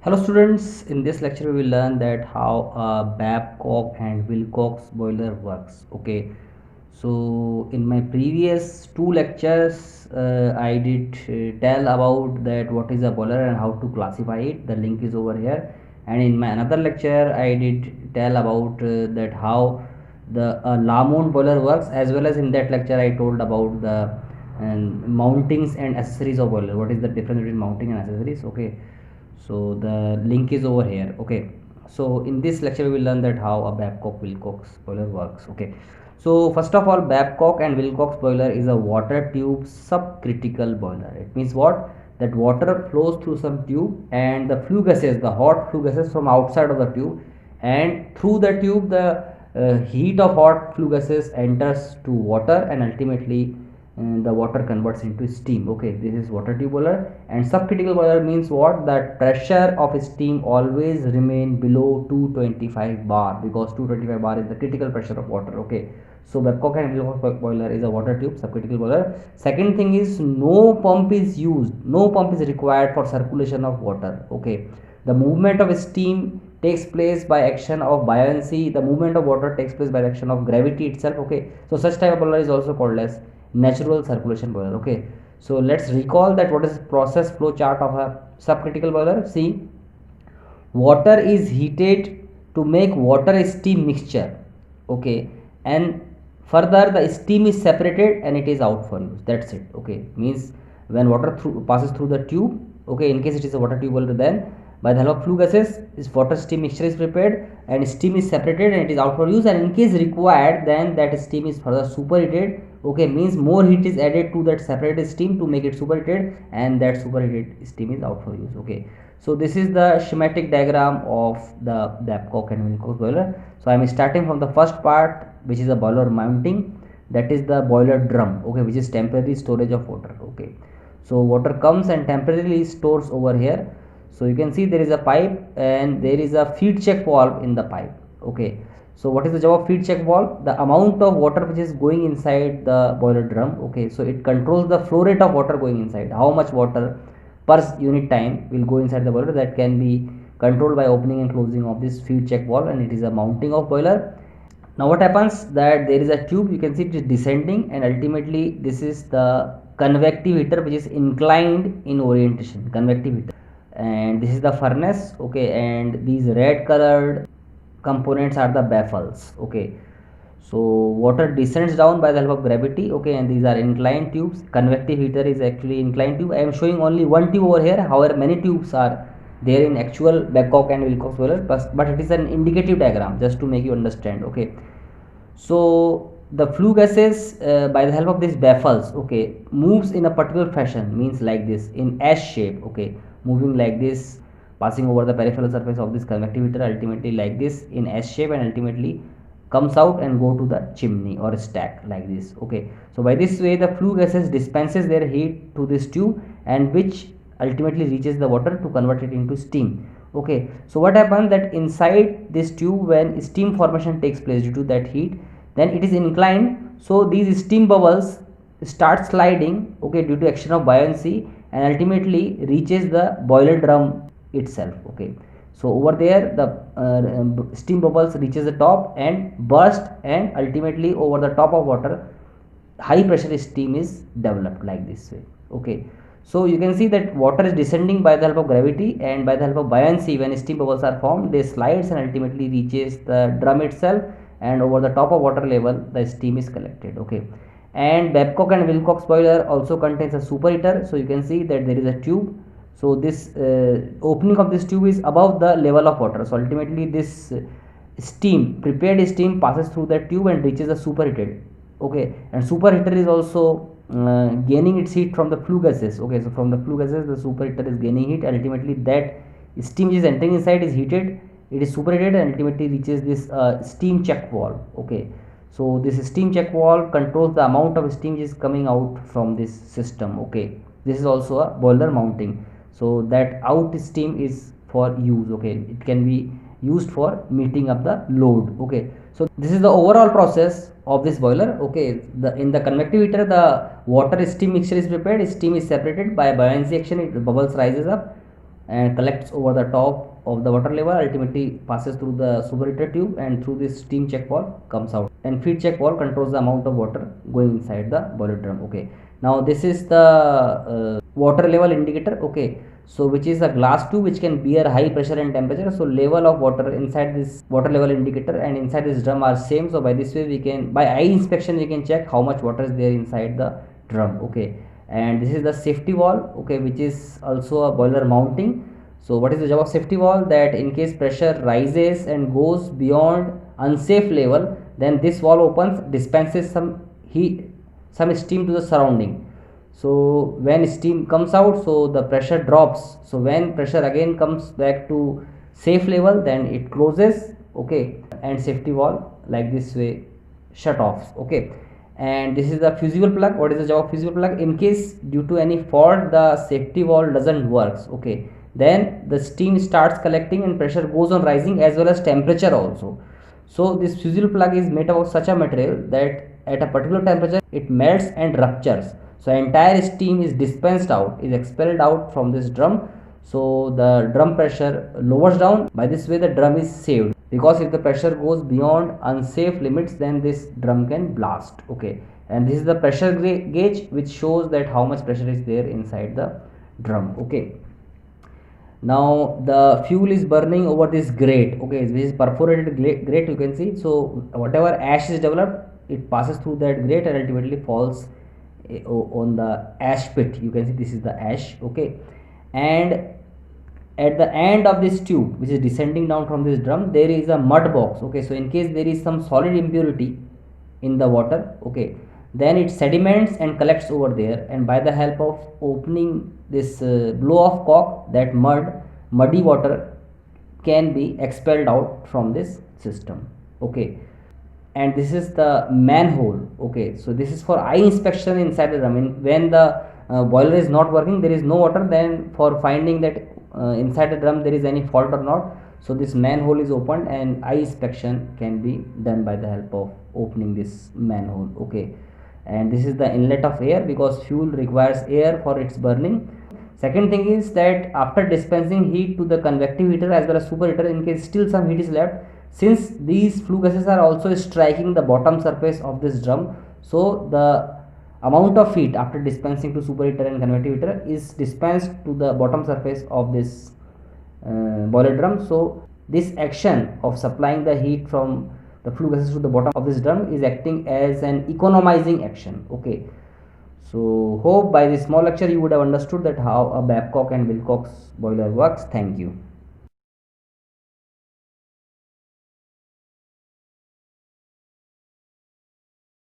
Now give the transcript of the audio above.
Hello students, in this lecture we will learn that how a Babcock and Wilcox boiler works. Okay, so in my previous two lectures I did tell about that what is a boiler and how to classify it. The link is over here. And in my another lecture I did tell about that how the Lamont boiler works, as well as in that lecture I told about the mountings and accessories of boiler. What is the difference between mounting and accessories? Okay, so the link is over here. Okay, so in this lecture we will learn that how a Babcock Wilcox boiler works. Okay, so first of all, Babcock and Wilcox boiler is a water tube subcritical boiler. It means what? That water flows through some tube and the flue gases, the hot flue gases from outside of the tube, and through the tube the heat of hot flue gases enters to water, and ultimately the water converts into steam. Okay, this is water tube boiler. And subcritical boiler means what? That pressure of steam always remain below 225 bar, because 225 bar is the critical pressure of water. Okay, so Babcock and Wilcox boiler is a water tube subcritical boiler. Second thing is, no pump is used, no pump is required for circulation of water. Okay, the movement of steam takes place by action of buoyancy. The movement of water takes place by action of gravity itself. Okay, so such type of boiler is also called as natural circulation boiler. Okay, so let's recall that what is process flow chart of a subcritical boiler. See, water is heated to make water steam mixture. Okay, and further the steam is separated and it is out for use. That's it. Okay, means when water passes through the tube, okay, in case it is a water tube boiler, then by the help of flue gases this water steam mixture is prepared and steam is separated and it is out for use, and in case required then that steam is further superheated. Okay, means more heat is added to that separated steam to make it superheated, and that superheated steam is out for use. Okay, so this is the schematic diagram of the Babcock and Wilcox boiler. So I am starting from the first part, which is a boiler mounting. That is the boiler drum. Okay, which is temporary storage of water. Okay, so water comes and temporarily stores over here. So you can see there is a pipe and there is a feed check valve in the pipe. Okay, so what is the job of feed check valve? The amount of water which is going inside the boiler drum. Okay, so it controls the flow rate of water going inside, how much water per unit time will go inside the boiler. That can be controlled by opening and closing of this feed check valve, and it is a mounting of boiler. Now what happens, that there is a tube, you can see it is descending, and ultimately this is the convective heater which is inclined in orientation, convective heater, and this is the furnace. Okay, and these red colored components are the baffles. Okay, so water descends down by the help of gravity. Okay, and these are inclined tubes. Convective heater is actually inclined tube. I am showing only one tube over here, however many tubes are there in actual Babcock and Wilcox boiler, but it is an indicative diagram just to make you understand. Okay, so the flue gases by the help of these baffles, okay, moves in a particular fashion, means like this, in S shape. Okay, moving like this, passing over the peripheral surface of this convective heater, ultimately like this in S shape, and ultimately comes out and go to the chimney or stack like this. Okay, so by this way the flue gases dispenses their heat to this tube, and which ultimately reaches the water to convert it into steam. Okay, so what happens, that inside this tube, when steam formation takes place due to that heat, then it is inclined, so these steam bubbles start sliding. Okay, due to action of buoyancy, and ultimately reaches the boiler drum itself. Okay, so over there the steam bubbles reaches the top and burst, and ultimately over the top of water high pressure steam is developed like this way. Okay, so you can see that water is descending by the help of gravity, and by the help of buoyancy, when steam bubbles are formed, they slides and ultimately reaches the drum itself, and over the top of water level the steam is collected. Okay, and Babcock and Wilcox boiler also contains a superheater. So you can see that there is a tube, so this opening of this tube is above the level of water, so ultimately this steam, prepared steam, passes through the tube and reaches the superheated. Okay, and superheater is also gaining its heat from the flue gases. Okay, so from the flue gases the superheater is gaining heat, ultimately that steam which is entering inside is heated, it is superheated, and ultimately reaches this steam check valve. Okay, so this steam check valve controls the amount of steam which is coming out from this system. Okay, this is also a boiler mounting, so that out steam is for use. Okay, it can be used for meeting up the load. Okay, so this is the overall process of this boiler. Okay, in the convective heater the water steam mixture is prepared, steam is separated by buoyancy action, the bubbles rises up. and collects over the top of the water level, ultimately passes through the superheater tube and through this steam check valve comes out, and feed check valve controls the amount of water going inside the boiler drum. Okay, now this is the water level indicator. Okay, so which is a glass tube which can bear high pressure and temperature. So level of water inside this water level indicator and inside this drum are same. So by this way we can, by eye inspection, we can check how much water is there inside the drum. Okay, and this is the safety valve. Okay, which is also a boiler mounting. So what is the job of safety valve? That in case pressure rises and goes beyond unsafe level, then this valve opens, dispenses some heat, some steam to the surrounding. So when steam comes out, so the pressure drops. So when pressure again comes back to safe level, then it closes. Okay, and safety valve like this way shut off. Okay, and this is the fusible plug. What is the job of fusible plug? In case due to any fault the safety valve doesn't works, okay, then the steam starts collecting and pressure goes on rising as well as temperature also. So this fusible plug is made of such a material that at a particular temperature it melts and ruptures. So entire steam is dispensed out, is expelled out from this drum. So the drum pressure lowers down. By this way the drum is saved, because if the pressure goes beyond unsafe limits, then this drum can blast. Okay, and this is the pressure gauge which shows that how much pressure is there inside the drum. Okay, now the fuel is burning over this grate. Okay, this is perforated grate, you can see. So whatever ash is developed, it passes through that grate and ultimately falls on the ash pit. You can see this is the ash. Okay, and at the end of this tube which is descending down from this drum, there is a mud box. Okay, so in case there is some solid impurity in the water, okay, then it sediments and collects over there, and by the help of opening this blow off cork, that muddy water can be expelled out from this system. Okay, and this is the manhole. Okay, so this is for eye inspection inside the drum. When the boiler is not working, there is no water, then for finding that inside the drum there is any fault or not, so this manhole is opened and eye inspection can be done by the help of opening this manhole. Okay, and this is the inlet of air, because fuel requires air for its burning. Second thing is that after dispensing heat to the convective heater as well as superheater, in case still some heat is left, since these flue gases are also striking the bottom surface of this drum, so the amount of heat after dispensing to superheater and convective heater is dispensed to the bottom surface of this boiler drum. So this action of supplying the heat from the flue gases to the bottom of this drum is acting as an economizing action. Okay, so hope by this small lecture you would have understood that how a Babcock and Wilcox boiler works. Thank you.